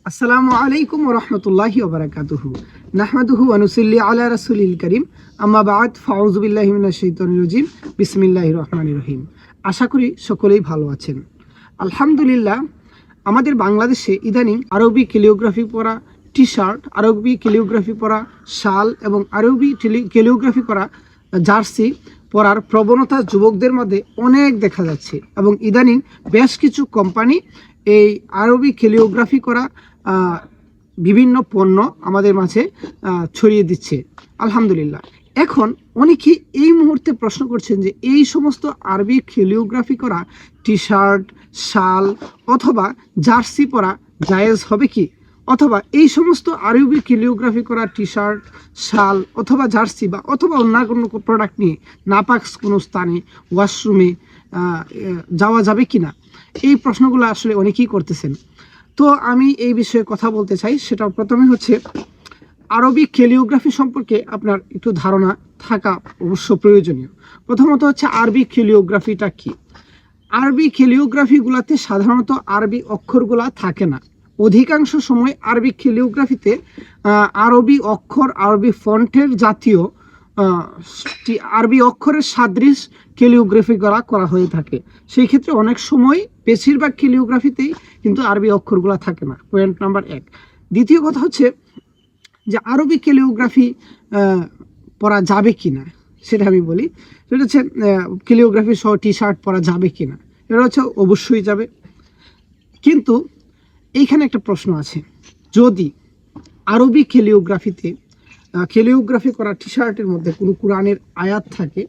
আসসালামু আলাইকুম ওয়া রাহমাতুল্লাহি ওয়া বারাকাতুহু নাহমাদুহু ওয়া নুসাল্লি আলা রাসূলিল কারীম আম্মা বা'দ ফাউযু বিল্লাহি মিনাশ শাইতানির রাজিম বিসমিল্লাহির রহমানির রহিম। আশা করি সকলেই ভালো আছেন। আলহামদুলিল্লাহ, আমাদের বাংলাদেশে ইদানিং আরবি ক্যালিওগ্রাফি পড়া টি-শার্ট, আরবি ক্যালিওগ্রাফি পড়া শাল এবং আরবি ক্যালিওগ্রাফি করা জার্সি পরার প্রবণতা যুবকদের মধ্যে অনেক দেখা যাচ্ছে এবং ইদানিং বেশ কিছু কোম্পানি এই আরবি ক্যালিওগ্রাফি করা বিভিন্ন পণ্য আমাদের মাঝে ছড়িয়ে দিচ্ছে। আলহামদুলিল্লাহ, এখন অনেকে এই মুহূর্তে প্রশ্ন করছেন যে এই সমস্ত আরবি ক্যালিওগ্রাফি করা টি-শার্ট, শাল অথবা জার্সি পরা জায়েজ হবে কি, অথবা এই সমস্ত আরবি ক্যালিওগ্রাফি করা টি-শার্ট, শাল অথবা জার্সি বা অথবা অন্য কোনো প্রোডাক্ট নিয়ে নাপাক কোনো স্থানে ওয়াশরুমে যাওয়া যাবে কি না, এই প্রশ্নগুলো আসলে অনেকেই করতেছেন। তো আমি এই বিষয়ে কথা বলতে চাই। সেটা প্রথমে হচ্ছে আরবি ক্যালিওগ্রাফি সম্পর্কে আপনার একটু ধারণা থাকা অবশ্য প্রয়োজনীয়। প্রথমত হচ্ছে আরবি ক্যালিওগ্রাফিটা কি। আরবি ক্যালিওগ্রাফিগুলোতে সাধারণত আরবি অক্ষরগুলা থাকে না। অধিকাংশ সময় আরবি ক্যালিওগ্রাফিতে আরবি অক্ষর, আরবি ফন্টের জাতীয় আরবি অক্ষরের সাদৃশ ক্যালিওগ্রাফি করা হয়ে থাকে। সেই ক্ষেত্রে অনেক সময় বেশিরভাগ ক্যালিওগ্রাফিতেই কিন্তু আরবি অক্ষরগুলো থাকে না। Point number 1। দ্বিতীয় কথা হচ্ছে যে আরবি ক্যালিওগ্রাফি পরা যাবে কি না সেটা আমি বলি। সেটা হচ্ছে ক্যালিওগ্রাফি সহ টি-শার্ট পরা যাবে কি না, এটা হচ্ছে অবশ্যই যাবে। কিন্তু এইখানে একটা প্রশ্ন আছে, যদি আরবি ক্যালিওগ্রাফি করা টি-শার্টের মধ্যে কোনো কোরআনের আয়াত থাকে,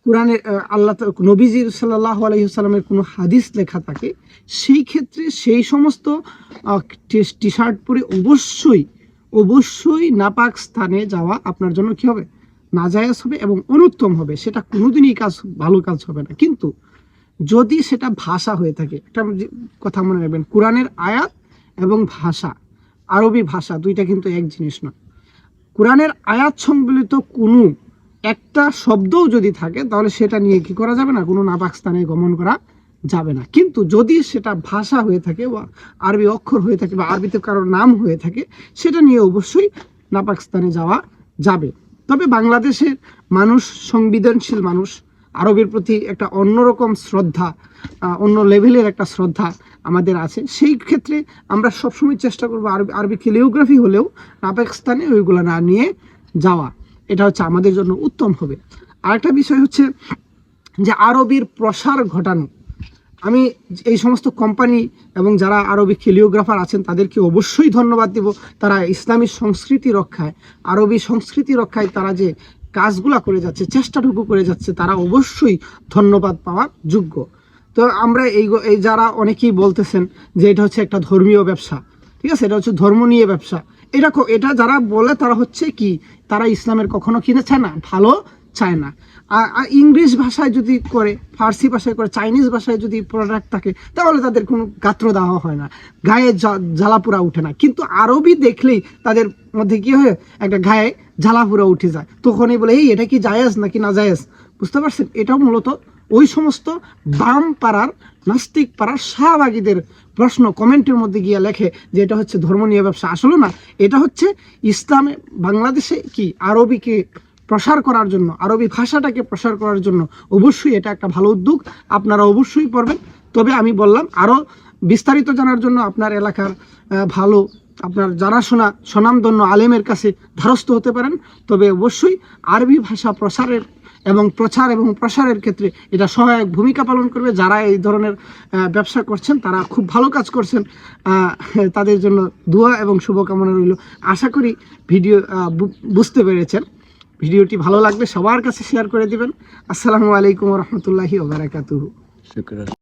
কোরআনের আল্লাহ নবীজি সাল্লাল্লাহু আলাইহি ওয়াসাল্লামের কোনো হাদিস লেখা থাকে, সেই ক্ষেত্রে সেই সমস্ত টি-শার্ট পরে অবশ্যই নাপাক স্থানে যাওয়া আপনার জন্য কি হবে, নাজায়েজ হবে এবং অনুত্তম হবে। সেটা কোনোদিনই ভালো কাজ হবে না। কিন্তু যদি সেটা ভাষা হয়ে থাকে, একটা কথা মনে রাখবেন, কোরআনের আয়াত এবং ভাষা, আরবি ভাষা দুইটা কিন্তু এক জিনিস নয়। কোরআনের আয়াত সম্বলিত কোনো একটা শব্দও যদি থাকে তাহলে সেটা নিয়ে কি করা যাবে না, কোনো নাপাক স্থানে গমন করা যাবে না। কিন্তু যদি সেটা ভাষা হয়ে থাকে বা আরবি অক্ষর হয়ে থাকে বা আরবিতে কারোর নাম হয়ে থাকে, সেটা নিয়ে অবশ্যই নাপাক স্থানে যাওয়া যাবে। তবে বাংলাদেশের মানুষ সংবেদনশীল মানুষ, আরবের প্রতি একটা অন্যরকম শ্রদ্ধা, অন্য লেভেলের একটা শ্রদ্ধা আমাদের আছে। সেই ক্ষেত্রে আমরা সবসময় চেষ্টা করবো আরবি ক্যালিওগ্রাফি হলেও নাপাক স্থানে ওইগুলো না নিয়ে যাওয়া, এটা হচ্ছে আমাদের জন্য উত্তম হবে। আরেকটা বিষয় হচ্ছে যে আরবির প্রসার ঘটানো। আমি এই সমস্ত কোম্পানি এবং যারা আরবি ক্যালিওগ্রাফার আছেন তাদেরকে অবশ্যই ধন্যবাদ দিব। তারা ইসলামী সংস্কৃতি রক্ষায়, আরবি সংস্কৃতি রক্ষায় তারা যে কাজগুলা করে যাচ্ছে, চেষ্টাটুকু করে যাচ্ছে, তারা অবশ্যই ধন্যবাদ পাওয়ার যোগ্য। তো আমরা এই যারা অনেকেই বলতেছেন যে এটা হচ্ছে একটা ধর্মীয় ব্যবসা, ঠিক আছে, এটা হচ্ছে ধর্ম নিয়ে ব্যবসা, এটা যারা বলে তারা হচ্ছে কি, তারা ইসলামের কখনো কিনে চায় না, ভালো চায় না। আর ইংলিশ ভাষায় যদি করে, ফার্সি ভাষায় করে, চাইনিজ ভাষায় যদি প্রোডাক্ট থাকে তাহলে তাদের কোনো গাত্র দেওয়া হয় না, গায়ে জ্বালাপুরা উঠে না। কিন্তু আরবি দেখলেই তাদের মধ্যে কি হয়, একটা গায়ে জ্বালাপুরা উঠে যায়। তখনই বলে এই এটা কি জায়েজ নাকি না জায়েজ, বুঝতে পারছেন? এটাও মূলত ওই সমস্ত বাম পাড়ার, নাস্তিক পাড়ার শাহবাগীদের প্রশ্ন কমেন্টের মধ্যে গিয়ে লেখে যে এটা হচ্ছে ধর্ম নিয়ে ব্যবসা। আসলে না, এটা হচ্ছে ইসলামে বাংলাদেশে কি আরবিকে প্রসার করার জন্য, আরবি ভাষাটাকে প্রসার করার জন্য অবশ্যই এটা একটা ভালো উদ্যোগ। আপনারা অবশ্যই পড়বেন। তবে আমি বললাম, আরও বিস্তারিত জানার জন্য আপনার এলাকার ভালো, আপনার জানাশোনা স্বনামধন্য আলেমের কাছে ধারস্থ হতে পারেন। তবে অবশ্যই আরবি ভাষা প্রসারের এবং প্রচার এবং প্রসারের ক্ষেত্রে এটা সহায়ক ভূমিকা পালন করবে। যারা এই ধরনের ব্যবসা করছেন তারা খুব ভালো কাজ করছেন, তাদের জন্য দোয়া এবং শুভকামনা রইল। আশা করি ভিডিও বুঝতে পেরেছেন। ভিডিওটি ভালো লাগলে সবার কাছে শেয়ার করে দিবেন। আসসালামু আলাইকুম ওয়া রাহমাতুল্লাহি ওয়া বারাকাতুহু।